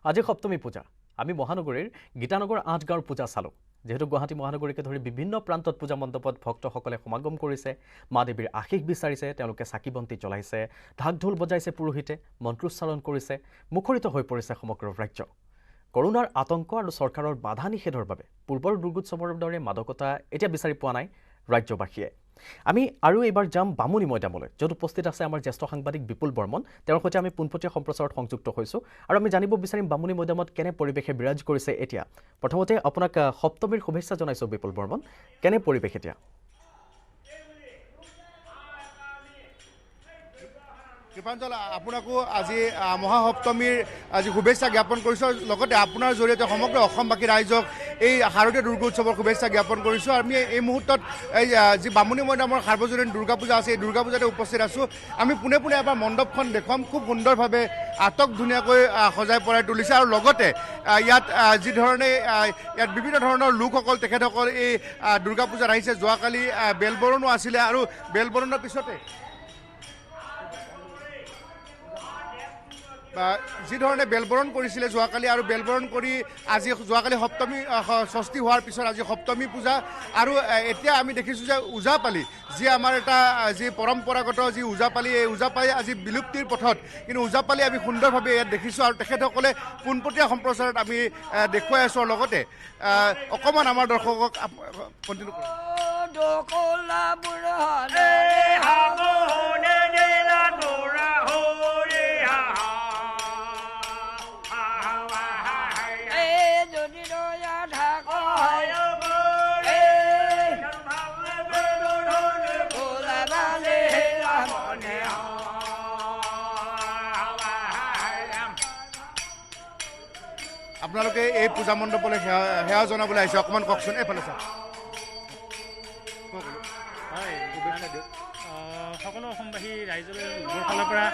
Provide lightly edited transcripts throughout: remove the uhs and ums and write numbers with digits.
আজি সপ্তমী পূজা আমি মহানগৰীৰ গীতানগৰ ৮ গাঁৱৰ পূজা চালো যেহেতু গুৱাহাটী মহানগৰীকে ধৰি বিভিন্ন প্ৰান্তত পূজা মণ্ডপত ভক্তসকলে সমাগম কৰিছে মা দেৱীৰ আশীষ বিচাৰিছে তেওঁলোকে চাকি বন্তি জ্বলাইছে ঢাক ঢোল বজাইছে পুৰোহিতে মন্ত্ৰোচ্চাৰণ কৰিছে মুখৰিত হৈ পৰিছে সমগ্ৰ ৰাজ্য কৰোনাৰ আতংক আৰু চৰকাৰৰ বাধা নিষেধৰ বাবে পূৰ্বৰ দুৰ্গোৎসৱৰ দৰে মাদকতা এতিয়া বিচাৰি পোৱা নাই ৰাজ্যবাসীয়ে আমি আৰু এবাৰ যাম বামুনি মৈদামলৈ য'ত উপস্থিত আছে আমাৰ জ্যেষ্ঠ সাংবাদিক বিপুল বৰ্মন তেওঁৰ সৈতে আমি পোনপটীয়া সম্প্ৰচাৰত সংযুক্ত হৈছোঁ আৰু আমি জানিব বিচাৰিম বামুনি মৈদামত কেনে পৰিৱেশে বিৰাজ কৰিছে এতিয়া প্ৰথমতে আপোনাক সপ্তমীৰ শুভেচ্ছা জনাইছোঁ বিপুল বৰ্মন কেনে পৰিৱেশ এতিয়া কৃপাঞ্জল আপোনাকো আজি মহাসপ্তমীৰ আজি শুভেচ্ছা জ্ঞাপন কৰিছোঁ লগতে আপোনাৰ জৰিয়তে সমগ্ৰ অসমবাসী ৰাইজক এই শাৰদীয় দুৰ্গোৎসৱৰ শুভেচ্ছা জ্ঞাপন কৰিছোঁ আমি এই মুহূৰ্তত এই যি বামুনি মৈদামৰ সাৰ্বজনীন দুৰ্গা পূজা আছে এই দুৰ্গা পূজাতে উপস্থিত আছোঁ আমি পোনে পোনে এবাৰ মণ্ডপখন দেখুৱাম খুব সুন্দৰভাৱে আটক ধুনীয়াকৈ সজাই পৰাই তুলিছে আৰু লগতে ইয়াত যি ধৰণে ইয়াত বিভিন্ন ধৰণৰ লোকসকল তেখেতসকল এই দুৰ্গা পূজাত আহিছে যোৱাকালি বেলবৰণো আছিলে আৰু বেলবৰণৰ পিছতে যি ধৰণে বেলবৰণ কৰিছিলে যোৱাকালি আৰু বেলবৰণ কৰি আজি যোৱাকালি সপ্তমী ষষ্ঠী হোৱাৰ পিছত আজি সপ্তমী পূজা আৰু এতিয়া আমি দেখিছোঁ যে ওজাপালি যি আমাৰ এটা যি পৰম্পৰাগত যি ওজাপালি এই ওজাপালি আজি বিলুপ্তিৰ পথত কিন্তু ওজাপালি আমি সুন্দৰভাৱে ইয়াত দেখিছোঁ আৰু তেখেতসকলে পোনপটীয়া সম্প্ৰচাৰত আমি দেখুৱাই আছোঁ আৰু লগতে অকণমান আমাৰ দৰ্শকক কণ্টিনিউ আপোনালোকে এই পূজা মণ্ডপলৈ সেৱা জনাবলৈ আহিছে অকণমান কওকচোন এইফালে চাওক হয় সকলো অসমবাসী ৰাইজলৈ মোৰ ফালৰ পৰা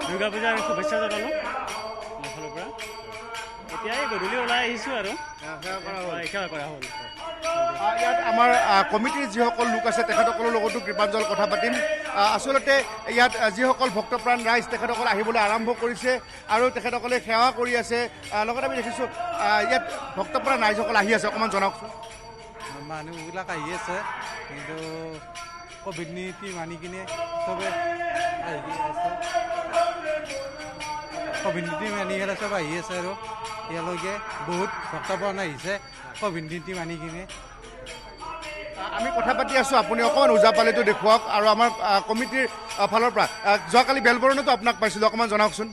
দুৰ্গা পূজাৰ শুভেচ্ছা জনালোঁ মোৰ ফালৰ পৰা এতিয়াই গধূলি ওলাই আহিছোঁ আৰু সেৱা কৰা হ'ল ইয়াত আমাৰ কমিটিৰ যিসকল লোক আছে তেখেতসকলৰ লগতো কৃপাঞ্জল কথা পাতিম আচলতে ইয়াত যিসকল ভক্তপ্ৰাণ ৰাইজ তেখেতসকল আহিবলৈ আৰম্ভ কৰিছে আৰু তেখেতসকলে সেৱা কৰি আছে লগতে আমি দেখিছোঁ ইয়াত ভক্তপ্ৰাণ ৰাইজসকল আহি আছে অকণমান জনাওকচোন মানুহবিলাক আহি আছে কিন্তু ক'ভিড নীতি মানি কিনে চবে আহি আছে ক'ভিড নীতি মানি কিনে চব আহি আছে আৰু ইয়ালৈকে বহুত ভক্তপ্ৰাণ আহিছে ক'ভিড নীতি মানি কিনে আমি কথা পাতি আছোঁ আপুনি অকণমান ওজাপালিটো দেখুৱাওক আৰু আমাৰ কমিটিৰ ফালৰ পৰা যোৱাকালি বেলবৰণতো আপোনাক পাইছিলোঁ অকণমান জনাওকচোন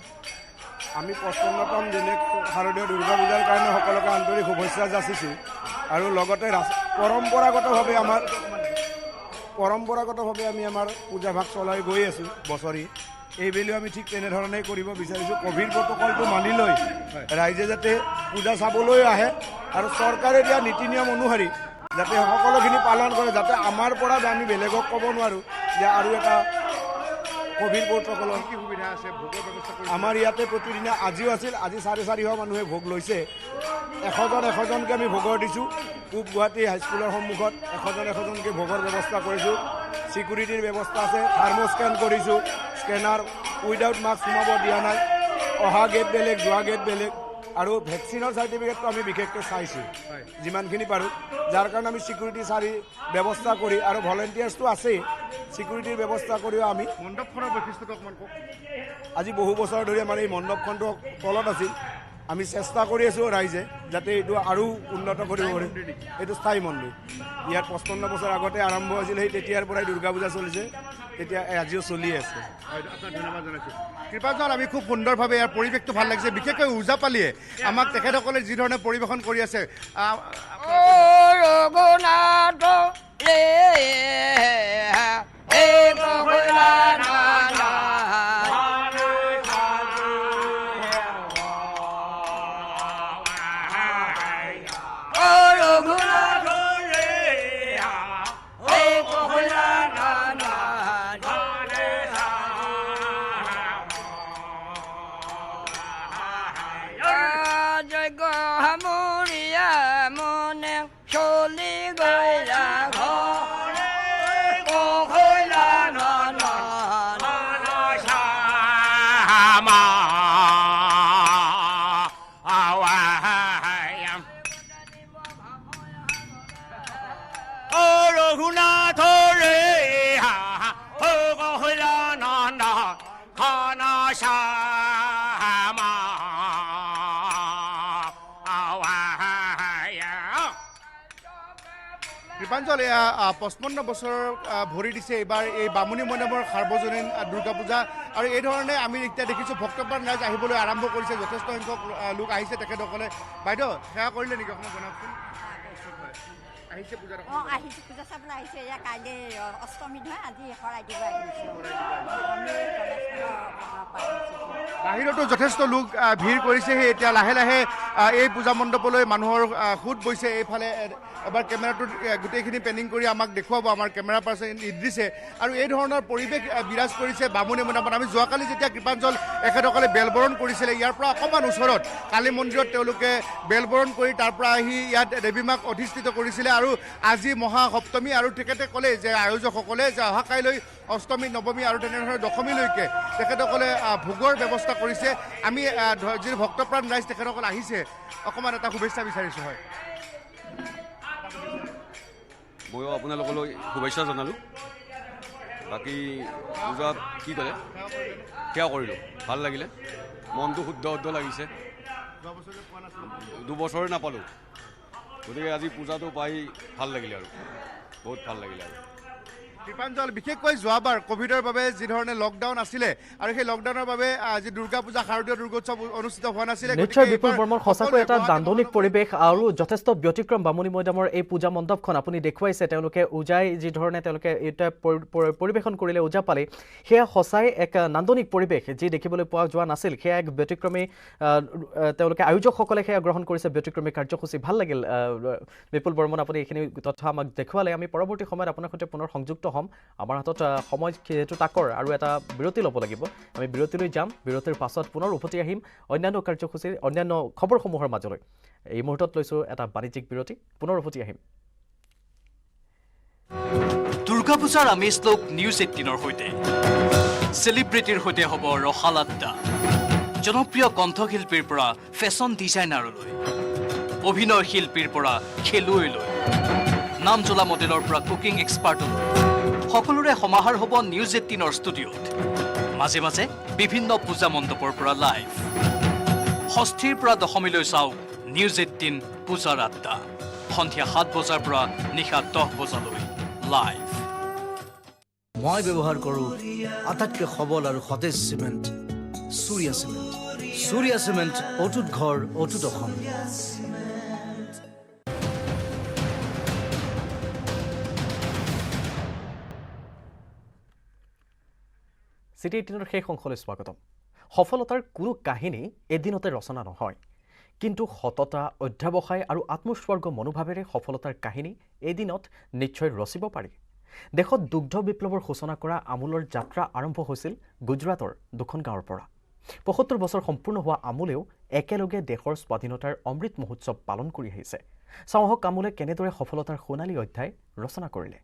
আমি 55তম দিনে শাৰদীয় দুৰ্গা পূজাৰ কাৰণে সকলোকে আন্তৰিক শুভেচ্ছা যাচিছোঁ আৰু লগতে পৰম্পৰাগতভাৱে আমি আমাৰ পূজাভাগ চলাই গৈ আছোঁ বছৰি এইবেলিও আমি ঠিক তেনেধৰণেই কৰিব বিচাৰিছোঁ ক'ভিড প্ৰট'কলটো মানি লৈ ৰাইজে যাতে পূজা চাবলৈ আহে আৰু চৰকাৰে দিয়া নীতি নিয়ম অনুসৰি যাতে সকলোখিনি পালন কৰে যাতে আমাৰ পৰা আমি বেলেগক ক'ব নোৱাৰোঁ যে আৰু এটা ক'ভিড প্ৰট'কলৰ কি সুবিধা আছে ভোগৰ ব্যৱস্থা আমাৰ ইয়াতে প্ৰতিদিনে আজিও আছিল আজি 450 মানুহে ভোগ লৈছে 100জনকৈ আমি ভোগৰ দিছোঁ পূব গুৱাহাটী হাইস্কুলৰ সন্মুখত 100জনকৈ ভোগৰ ব্যৱস্থা কৰিছোঁ ছিকিউৰিটিৰ ব্যৱস্থা আছে থাৰ্মোস্কেন কৰিছোঁ স্কেনাৰ উইদাউট মাস্ক সোমাব দিয়া নাই অহা গেট বেলেগ যোৱা গেট বেলেগ আৰু ভেকচিনৰ চাৰ্টিফিকেটটো আমি বিশেষকৈ চাইছোঁ যিমানখিনি পাৰোঁ যাৰ কাৰণে আমি ছিকিউৰিটি ব্যৱস্থা কৰি আৰু ভলেণ্টিয়াৰ্ছটো আছেই ছিকিউৰিটিৰ ব্যৱস্থা কৰিও আমি মণ্ডপখনৰ বৈশিষ্ট্যটো অকণমান কওক আজি বহু বছৰ ধৰি আমাৰ এই মণ্ডপখনটো তলত আছিল আমি চেষ্টা কৰি আছোঁ ৰাইজে যাতে এইটো আৰু উন্নত কৰিব পাৰি এইটো স্থায়ী মন্দিৰ ইয়াত 55 বছৰ আগতে আৰম্ভ হৈছিল সেই তেতিয়াৰ পৰাই দুৰ্গা পূজা চলিছে তেতিয়া আজিও চলি আছে আপোনাক ধন্যবাদ জনাইছোঁ কৃপাঞ্জল আমি খুব সুন্দৰভাৱে ইয়াৰ পৰিৱেশটো ভাল লাগিছে বিশেষকৈ ওজাপালিয়ে আমাক তেখেতসকলে যি ধৰণে পৰিৱেশন কৰি আছে কৃপাঞ্জল, এয়া 55 বছৰ ভৰি দিছে এইবাৰ এই বামুণী মৈদামৰ সাৰ্বজনীন দুৰ্গা পূজা। আৰু এই ধৰণে আমি এতিয়া দেখিছোঁ ভক্তপ্ৰাণ ৰাইজ আহিবলৈ আৰম্ভ কৰিছে, যথেষ্ট সংখ্যক লোক আহিছে তেখেতসকলে। বাইদেউ সেৱা কৰিলে নেকি অকণমান জনাওকচোন? আহিছে পূজা আহিছে, পূজা চাবলৈ আহিছে। এয়া কাইলৈ অষ্টমী নহয়, আজি শৰাই দিব আহিছে। বাহিৰতো যথেষ্ট লোক ভিৰ কৰিছেহি। এতিয়া লাহে লাহে এই পূজা মণ্ডপলৈ মানুহৰ সোঁত বৈছে। এইফালে এবাৰ কেমেৰাটোত গোটেইখিনি পেনিং কৰি আমাক দেখুৱাব আমাৰ কেমেৰা পাৰ্চন ইদ্ৰিছে। আৰু এই ধৰণৰ পৰিৱেশ বিৰাজ কৰিছে বামুণী মৈদামত। আমি যোৱাকালি যেতিয়া কৃপাঞ্জল এখেতসকলে বেলবৰণ কৰিছিলে, ইয়াৰ পৰা অকণমান ওচৰত কালী মন্দিৰত তেওঁলোকে বেলবৰণ কৰি তাৰ পৰা আহি ইয়াত দেৱী মাক অধিষ্ঠিত কৰিছিলে। আৰু আজি মহাসপ্তমী, আৰু তেখেতে ক'লে যে আয়োজকসকলে যে অহা কাইলৈ অষ্টমী, নৱমী আৰু তেনেধৰণে দশমীলৈকে তেখেতসকলে ভোগৰ ব্যৱস্থা কৰিছে। আমি যি ভক্তপ্ৰাণ ৰাইজ তেখেতসকল আহিছে, অকণমান এটা শুভেচ্ছা বিচাৰিছোঁ। হয়, ময়ো আপোনালোকলৈ শুভেচ্ছা জনালোঁ। বাকী পূজাত কি ক'লে সেয়া কৰিলোঁ, ভাল লাগিলে, মনটো শুদ্ধ লাগিছে। 2 বছৰে নাপালোঁ, গতিকে আজি পূজাটো পাই ভাল লাগিলে আৰু বহুত ভাল লাগিলে। আৰু কৃপাঞ্জল, বিশেষকৈ যোৱাবাৰ ক'ভিডৰ বাবে যি ধৰণে লকডাউন আছিলে আৰু সেই লকডাউনৰ বাবে আজি দুৰ্গা পূজা, শাৰদীয় দুৰ্গোৎসৱ অনুষ্ঠিত হোৱা নাছিলে। নিশ্চয় বিপুল বৰ্মন, সঁচাকৈ এটা নান্দনিক পৰিৱেশ আৰু যথেষ্ট ব্যতিক্ৰম বামুণী মৈদামৰ এই পূজা মণ্ডপখন আপুনি দেখুৱাইছে। তেওঁলোকে ওজাই যি ধৰণে তেওঁলোকে এটা পৰিৱেশন কৰিলে ওজাপালি, সেয়া সঁচাই এক নান্দনিক পৰিৱেশ যি দেখিবলৈ পোৱা যোৱা নাছিল। সেয়া এক ব্যতিক্ৰমী, তেওঁলোকে আয়োজকসকলে সেয়া গ্ৰহণ কৰিছে, ব্যতিক্ৰমী কাৰ্যসূচী। ভাল লাগিল বিপুল বৰ্মন, আপুনি এইখিনি তথ্য আমাক দেখুৱালে। আমি পৰৱৰ্তী সময়ত আপোনাৰ সৈতে পুনৰ সংযুক্ত হ'ম। আমাৰ হাতত সময় যিহেতু তাকৰ আৰু এটা বিৰতি ল'ব লাগিব, আমি বিৰতিলৈ যাম। বিৰতিৰ পাছত পুনৰ উভতি আহিম অন্যান্য কাৰ্যসূচীৰ অন্যান্য খবৰসমূহৰ মাজলৈ। এই মুহূৰ্তত লৈছোঁ এটা বাণিজ্যিক বিৰতি, পুনৰ উভতি আহিম। দুৰ্গা পূজাৰ আমেজ লোক নিউজ 18ৰ সৈতে। চেলিব্ৰিটিৰ সৈতে হ'ব ৰসাল আড্ডা। জনপ্ৰিয় কণ্ঠশিল্পীৰ পৰা ফেশ্বন ডিজাইনাৰলৈ, অভিনয় শিল্পীৰ পৰা খেলুৱৈলৈ, নাম জ্বলা মডেলৰ পৰা কুকিং এক্সপাৰ্টলৈ, সকলোৰে সমাহাৰ হ'ব নিউজ 18ৰ ষ্টুডিঅ'ত। মাজে মাজে বিভিন্ন পূজা মণ্ডপৰ পৰা লাইভ। ষষ্ঠীৰ পৰা দশমীলৈ চাওক নিউজ 18 পূজাৰ আড্ডা। সন্ধিয়া 7 বজাৰ পৰা নিশা 10 বজালৈ লাইভ। মই ব্যৱহাৰ কৰোঁ আটাইতকৈ সবল আৰু সতেজ cement, Surya cement. Surya cement, অটুট ঘৰ, অটুট অসম। চিটি 18ৰ শেষ অংশলৈ স্বাগতম। সফলতাৰ কোনো কাহিনী এদিনতে ৰচনা নহয়, কিন্তু সততা, অধ্যাৱসায় আৰু আত্মোৎসৰ্গ মনোভাৱেৰে সফলতাৰ কাহিনী এদিনত নিশ্চয় ৰচিব পাৰি। দেশত দুগ্ধ বিপ্লৱৰ সূচনা কৰা আমুলৰ যাত্ৰা আৰম্ভ হৈছিল গুজৰাটৰ দুখন গাঁৱৰ পৰা। ৭৫ বছৰ সম্পূৰ্ণ হোৱা আমুলেও একেলগে দেশৰ স্বাধীনতাৰ অমৃত মহোৎসৱ পালন কৰি আহিছে। চাওঁ আহক আমুলে কেনেদৰে সফলতাৰ সোণালী অধ্যায় ৰচনা কৰিলে।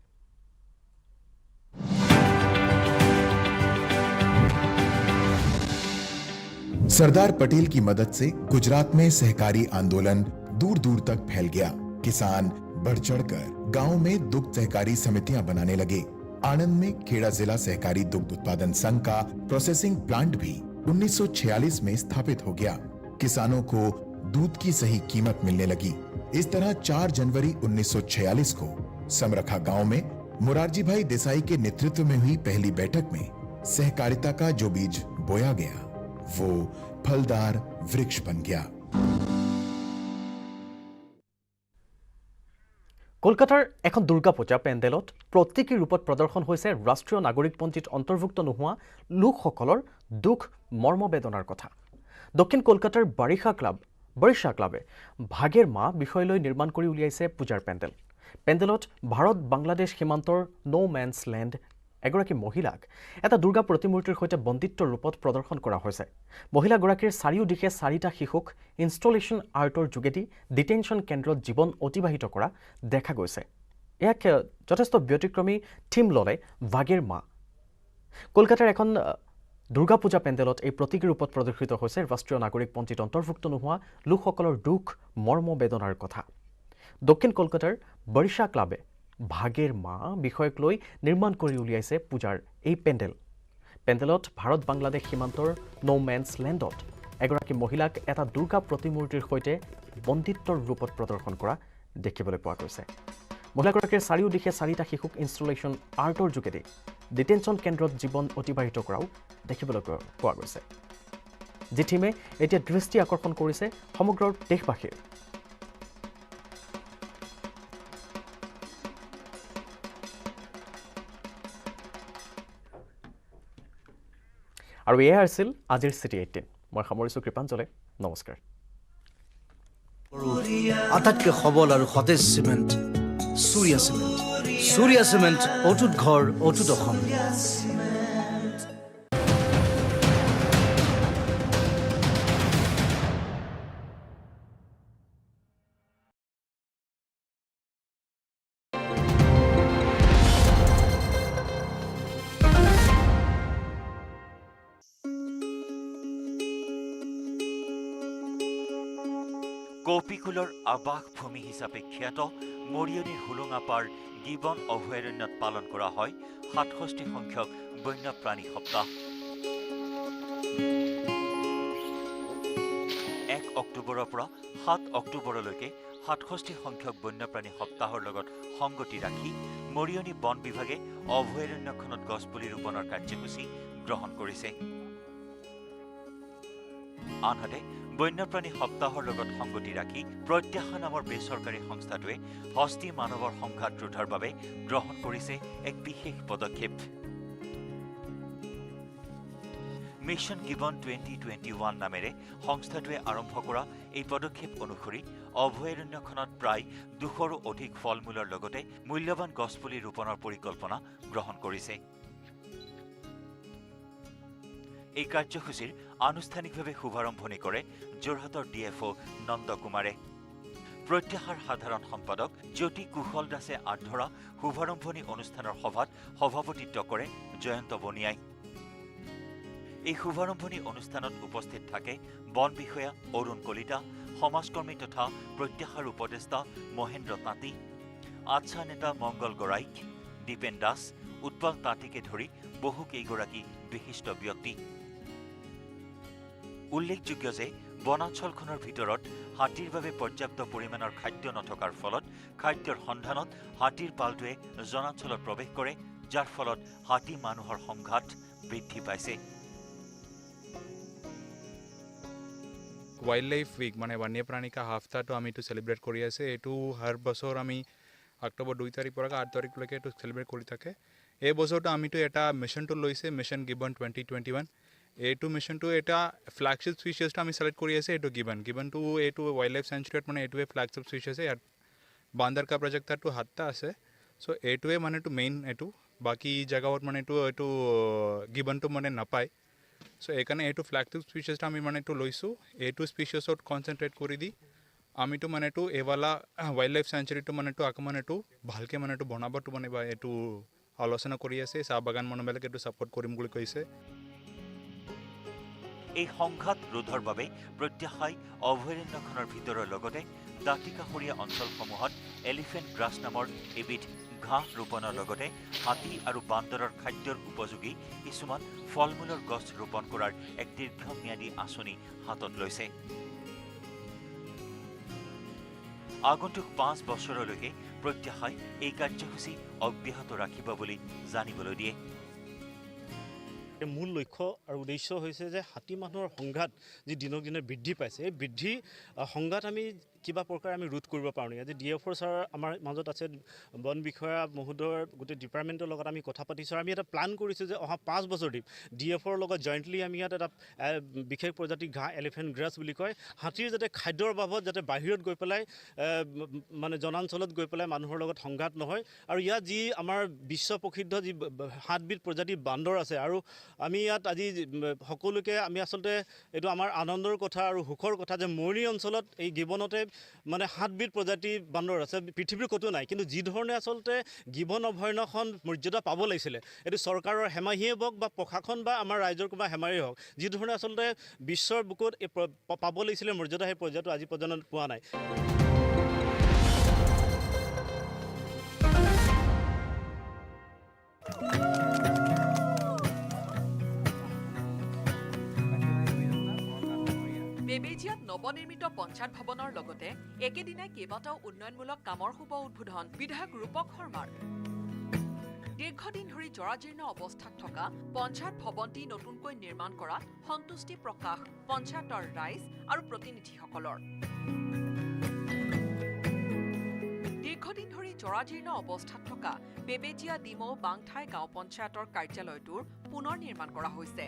सरदार पटेल की मदद से गुजरात में सहकारी आंदोलन दूर दूर तक फैल गया। किसान बढ़ चढ़कर गांव में दुग्ध सहकारी समितियां बनाने लगे। आणंद में खेड़ा जिला सहकारी दुग्ध उत्पादन संघ का प्रोसेसिंग प्लांट भी 1946 में स्थापित हो गया। किसानों को दूध की सही कीमत मिलने लगी। इस तरह 4 जनवरी 1946 को समरखा गांव में मुरारजी भाई देसाई के नेतृत्व में हुई पहली बैठक में सहकारिता का जो बीज बोया गया वो फलदार वृक्ष बन गया। কলকাতাৰ এখন দুৰ্গা পূজা পেণ্ডেলত প্ৰতীকী ৰূপত প্ৰদৰ্শন হৈছে ৰাষ্ট্ৰীয় নাগৰিকপঞ্জীত অন্তৰ্ভুক্ত নোহোৱা লোকসকলৰ দুখ মৰ্মবেদনাৰ কথা। দক্ষিণ কলকাতাৰ বাৰিষা ক্লাবে ভাগেৰ মা বিষয় লৈ নিৰ্মাণ কৰি উলিয়াইছে পূজাৰ পেণ্ডেল। পেণ্ডেলত ভাৰত বাংলাদেশ সীমান্তৰ ন' মেন্স লেণ্ড এগৰাকী মহিলাক এটা দুৰ্গা প্ৰতিমূৰ্তিৰ সৈতে বন্দিত্বৰ ৰূপত প্ৰদৰ্শন কৰা হৈছে। মহিলাগৰাকীৰ চাৰিওদিশে 4টা শিশুক ইনষ্টলেশ্যন আৰ্টৰ যোগেদি ডিটেনশ্যন কেন্দ্ৰত জীৱন অতিবাহিত কৰা দেখা গৈছে। ইয়াক যথেষ্ট ব্যতিক্ৰমী থিম ল'লে ভাগেৰ মা। কলকাতাৰ এখন দুৰ্গা পূজা পেণ্ডেলত এই প্ৰতীকী ৰূপত প্ৰদৰ্শিত হৈছে ৰাষ্ট্ৰীয় নাগৰিকপঞ্জীত অন্তৰ্ভুক্ত নোহোৱা লোকসকলৰ দুখ মৰ্মবেদনাৰ কথা। দক্ষিণ কলকাতাৰ বাৰিষা ক্লাবে ভাগেৰ মা বিষয়ক লৈ নিৰ্মাণ কৰি উলিয়াইছে পূজাৰ এই পেণ্ডেলত ভাৰত বাংলাদেশ সীমান্তৰ ন' মেন্স লেণ্ডত এগৰাকী মহিলাক এটা দুৰ্গা প্ৰতিমূৰ্তিৰ সৈতে বন্দিত্বৰ ৰূপত প্ৰদৰ্শন কৰা দেখিবলৈ পোৱা গৈছে। মহিলাগৰাকীৰ চাৰিওদিশে 4টা শিশুক ইনষ্টলেশ্যন আৰ্টৰ যোগেদি ডিটেনশ্যন কেন্দ্ৰত জীৱন অতিবাহিত কৰাও দেখিবলৈ পোৱা গৈছে যি থিমে এতিয়া দৃষ্টি আকৰ্ষণ কৰিছে সমগ্ৰ দেশবাসীৰ আৰু এয়া আছিল আজিৰ চিটি 18 মই সামৰিছোঁ কৃপাঞ্জলে নমস্কাৰ আটাইতকৈ সবল আৰু সতেজ cement Surya cement Surya cement অটুট ঘৰ অটুট অসম কৌপিকুলৰ আৱাস ভূমি হিচাপে খ্যাত মৰিয়নিৰ হুলুঙাপাৰ গিবন অভয়াৰণ্যত পালন কৰা হয় 67 সংখ্যক বন্যপ্ৰাণী সপ্তাহ 1 অক্টোবৰৰ পৰা 7 অক্টোবৰলৈকে 67 সংখ্যক বন্যপ্ৰাণী সপ্তাহৰ লগত সংগতি ৰাখি মৰিয়নি বন বিভাগে অভয়াৰণ্যখনত গছপুলি ৰোপণৰ কাৰ্যসূচী গ্ৰহণ কৰিছে আনহাতে বন্যপ্ৰাণী সপ্তাহৰ লগত সংগতি ৰাখি প্ৰত্যাশা নামৰ বেচৰকাৰী সংস্থাটোৱে হস্তি মানৱৰ সংঘাত ৰোধৰ বাবে গ্ৰহণ কৰিছে এক বিশেষ পদক্ষেপ মিছন গিবন 2021 নামেৰে সংস্থাটোৱে আৰম্ভ কৰা এই পদক্ষেপ অনুসৰি অভয়াৰণ্যখনত প্ৰায় 200ৰো অধিক ফল-মূলৰ লগতে মূল্যৱান গছপুলি ৰোপণৰ পৰিকল্পনা গ্ৰহণ কৰিছে এই কাৰ্যসূচীৰ আনুষ্ঠানিকভাৱে শুভাৰম্ভণি কৰে যোৰহাটৰ ডিএফঅ নন্দ কুমাৰে প্ৰত্যাশাৰ সাধাৰণ সম্পাদক জ্যোতি কুশল দাসে আগধৰা শুভাৰম্ভণি অনুষ্ঠানৰ সভাত সভাপতিত্ব কৰে জয়ন্ত বনিয়াই এই শুভাৰম্ভণি অনুষ্ঠানত উপস্থিত থাকে বন বিষয়া অৰুণ কলিতা সমাজকৰ্মী তথা প্ৰত্যাশাৰ উপদেষ্টা মহেন্দ্ৰ তাঁতী আচ্ছা নেতা মংগল গৰাইক দীপেন দাস উৎপল তাঁতীকে ধৰি বহু কেইগৰাকী বিশিষ্ট ব্যক্তি উল্লেখযোগ্য যে বনাঞ্চলখনৰ ভিতৰত হাতীৰ বাবে পৰ্যাপ্ত পৰিমাণৰ খাদ্য নথকাৰ ফলত খাদ্যৰ সন্ধানত হাতীৰ পালটোৱে জনাঞ্চলত প্ৰৱেশ কৰে যাৰ ফলত হাতী মানুহৰ সংঘাত বৃদ্ধি পাইছে वाइल्ड लाइफ वीक माने वन्यप्राणी का हफ्ता तो आमी सेलिब्रेट करि आछे एटू हर बছৰ আমি অক্টোবৰ 2 তাৰিখ পৰা 8 তাৰিখলৈকে এটু সেলিব্ৰেট কৰি থাকে এই বছৰটো আমি এটা মিশনটো লৈছে মিশন গিবন 2021 এটু মিশনটো এটা ফ্ল্যাগশিপ স্পিচিছটো আমি সিলেক্ট কৰি আছে এটু গিবনটো এটু वाइल्ड लाइफ सेंचुरीত মানে এটুৱে ফ্ল্যাগশিপ স্পিচিছ আছে ইয়াত বান্দৰ কা প্ৰজেক্টটো হাতটা আছে সো এটুৱে মানে টু মেইন এটু বাকি জায়গাত মানে এটু গিবনটো মানে নাপায় সো এখানে এটু ফ্ল্যাগশিপ স্পিচিছটা আমি মানে এটু লৈছো এটু স্পিচিছত কনসেন্ট্রেট কৰি দি আমি তো মানে এটু এৱালা वाइल्ड लाइफ सेंचुरीটো মানে এটু আকমান এটু ভালকে মানে এটু বনাবটো মানে বা এটু আলোচনা কৰি আছে চাহ বাগান মানুহবিলাকে এটু সাপোৰ্ট কৰিম বুলি কৈছে এই সংঘাত ৰোধৰ বাবে প্ৰত্যাশাই অভয়াৰণ্যখনৰ ভিতৰৰ লগতে দাঁতিকাষৰীয়া অঞ্চলসমূহত এলিফেণ্ট গ্ৰাছ নামৰ এবিধ ঘাঁহ ৰোপণৰ লগতে হাতী আৰু বান্দৰৰ খাদ্যৰ উপযোগী কিছুমান ফল-মূলৰ গছ ৰোপণ কৰাৰ এক দীৰ্ঘম্যাদী আঁচনি হাতত লৈছে আগন্তুক 5 বছৰলৈকে প্ৰত্যাশাই এই কাৰ্যসূচী অব্যাহত ৰাখিব বুলি জানিবলৈ দিয়ে মূল লক্ষ্য আৰু উদ্দেশ্য হৈছে যে হাতী মানুহৰ সংঘাত যি দিনক দিনে বৃদ্ধি পাইছে এই বৃদ্ধি সংঘাত আমি কিবা প্ৰকাৰ আমি ৰোধ কৰিব পাৰোঁ নেকি আজি ডিএফঅ ছাৰ আমাৰ মাজত আছে বন বিষয়া মহোদয়ৰ গোটেই ডিপাৰ্টমেণ্টৰ লগত আমি কথা পাতিছোঁ আমি এটা প্লান কৰিছোঁ যে অহা 5 বছৰ দিম ডিএফঅৰ লগত জইণ্টলি আমি ইয়াত এটা বিশেষ প্ৰজাতিৰ ঘাঁহ এলিফেণ্ট গ্ৰাছ বুলি কয় হাতীৰ যাতে খাদ্যৰ অভাৱত যাতে বাহিৰত গৈ পেলাই মানে জনাঞ্চলত গৈ পেলাই মানুহৰ লগত সংঘাত নহয় আৰু ইয়াত যি আমাৰ বিশ্ব প্ৰসিদ্ধ যি 7বিধ প্ৰজাতিৰ বান্দৰ আছে আৰু আমি ইয়াত আজি সকলোকে আমি আচলতে এইটো আমাৰ আনন্দৰ কথা আৰু সুখৰ কথা যে মৰিয়নি অঞ্চলত এই গিবনতে মানে 7বিধ প্ৰজাতিৰ বান্দৰ আছে পৃথিৱীৰ ক'তো নাই কিন্তু যি ধৰণে আচলতে গিবন অভয়াৰণ্যখন মৰ্যাদা পাব লাগিছিলে এইটো চৰকাৰৰ হেমাহিয়ে হওক বা প্ৰশাসন বা আমাৰ ৰাইজৰ কিবা হেমাহিয়ে হওক যি ধৰণে আচলতে বিশ্বৰ বুকুত পাব লাগিছিলে মৰ্যাদা সেই পৰ্যায়টো আজি পৰ্যন্ত পোৱা নাই বেবেজিয়াত নৱনিৰ্মিত পঞ্চায়ত ভৱনৰ লগতে একেদিনাই কেইবাটাও উন্নয়নমূলক কামৰ শুভ উদ্বোধন বিধায়ক ৰূপক শৰ্মাৰ। দীৰ্ঘদিন ধৰি জৰাজীৰ্ণ অৱস্থাত থকা পঞ্চায়ত ভৱনটি নতুনকৈ নিৰ্মাণ কৰাত সন্তুষ্টি প্ৰকাশ পঞ্চায়তৰ ৰাইজ আৰু প্ৰতিনিধিসকলৰ। দীৰ্ঘদিন ধৰি জৰাজীৰ্ণ অৱস্থাত থকা বেবেজিয়া ডিমৌ বাংঠাই গাঁও পঞ্চায়তৰ কাৰ্যালয়টোৰ পুনৰ নিৰ্মাণ কৰা হৈছে।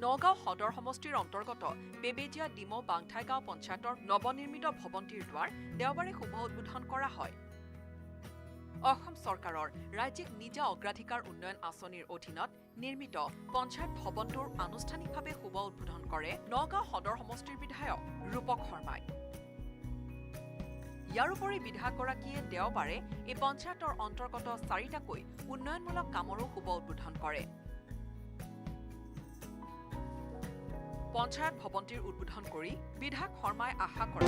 নগাঁও সদৰ সমষ্টিৰ অন্তৰ্গত বেবেজিয়া ডিমৌ বাংঠাই গাঁও পঞ্চায়তৰ নৱনিৰ্মিত ভৱনটিৰ দুৱাৰ দেওবাৰে শুভ উদ্বোধন কৰা হয়। অসম চৰকাৰৰ ৰাজ্যিক নিজা অগ্ৰাধিকাৰ উন্নয়ন আঁচনিৰ অধীনত নিৰ্মিত পঞ্চায়ত ভৱনটোৰ আনুষ্ঠানিকভাৱে শুভ উদ্বোধন কৰে নগাঁও সদৰ সমষ্টিৰ বিধায়ক ৰূপক শৰ্মাই। ইয়াৰোপৰি বিধায়কগৰাকীয়ে দেওবাৰে এই পঞ্চায়তৰ অন্তৰ্গত 4টাকৈ উন্নয়নমূলক কামৰো শুভ উদ্বোধন কৰে। পঞ্চায়ত ভৱনটিৰ উদ্বোধন কৰি বিধায়ক শৰ্মাই আশা কৰে